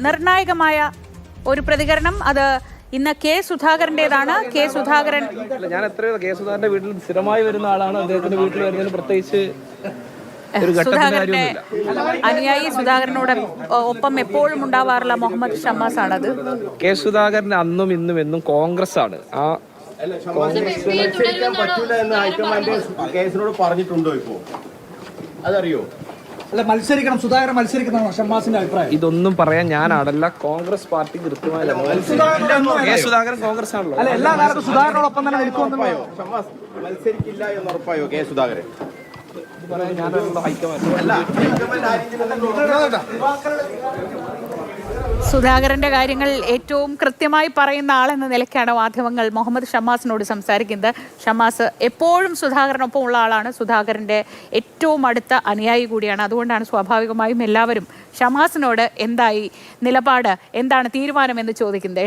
നിർണായകമായ ഒരു പ്രതികരണം അത് ഇന്ന് കെ സുധാകരന്റേതാണ്. കെ സുധാകരൻ ഞാൻ എത്രയോ കെ സുധാകരന്റെ വീട്ടിൽ സ്ഥിരമായി വരുന്ന ആളാണ്. അദ്ദേഹത്തിന്റെ വീട്ടിൽ വരുന്നതിന് പ്രത്യേകിച്ച് സുധാകരന്റെ അനുയായി, സുധാകരനോട് ഒപ്പം എപ്പോഴും ഉണ്ടാവാറുള്ള മുഹമ്മദ് ഷമ്മാസ് ആണത്. കെ സുധാകരൻ അന്നും ഇന്നും എന്നും കോൺഗ്രസ് ആണ്. ആ പറ്റൂല എന്ന് ഹൈക്കമാൻഡ് കേസിനോട് പറഞ്ഞിട്ടുണ്ടോ ഇപ്പോ? അതറിയോ? അല്ല, മത്സരിക്കണം, സുധാകരൻ മത്സരിക്കുന്നതാണോ ഷമ്മാസിന്റെ അഭിപ്രായം? ഇതൊന്നും പറയാൻ ഞാനാടല്ല. കോൺഗ്രസ് പാർട്ടി കൃത്യമായി കെ സുധാകരൻ കോൺഗ്രസ് ആണല്ലോ. അല്ല, എല്ലാ കാലത്തും സുധാകരനോടൊപ്പം തന്നെ നിൽക്കുമെന്ന് ഷമ്മാസ് മത്സരിക്കില്ല എന്ന് ഉറപ്പായോ കെ സുധാകരൻ? ഞാനാണല്ലോ ഹൈക്കമാൻഡ്. സുധാകരന്റെ കാര്യങ്ങൾ ഏറ്റവും കൃത്യമായി പറയുന്ന ആളെന്ന നിലയ്ക്കാണ് മാധ്യമങ്ങൾ മുഹമ്മദ് ഷമ്മാസിനോട് സംസാരിക്കുന്നത്. ഷമ്മാസ് എപ്പോഴും സുധാകരനൊപ്പം ഉള്ള ആളാണ്, സുധാകരന്റെ ഏറ്റവും അടുത്ത അനുയായി കൂടിയാണ്. അതുകൊണ്ടാണ് സ്വാഭാവികമായും എല്ലാവരും ഷമ്മാസിനോട് എന്തായി നിലപാട്, എന്താണ് തീരുമാനം എന്ന് ചോദിക്കുന്നത്.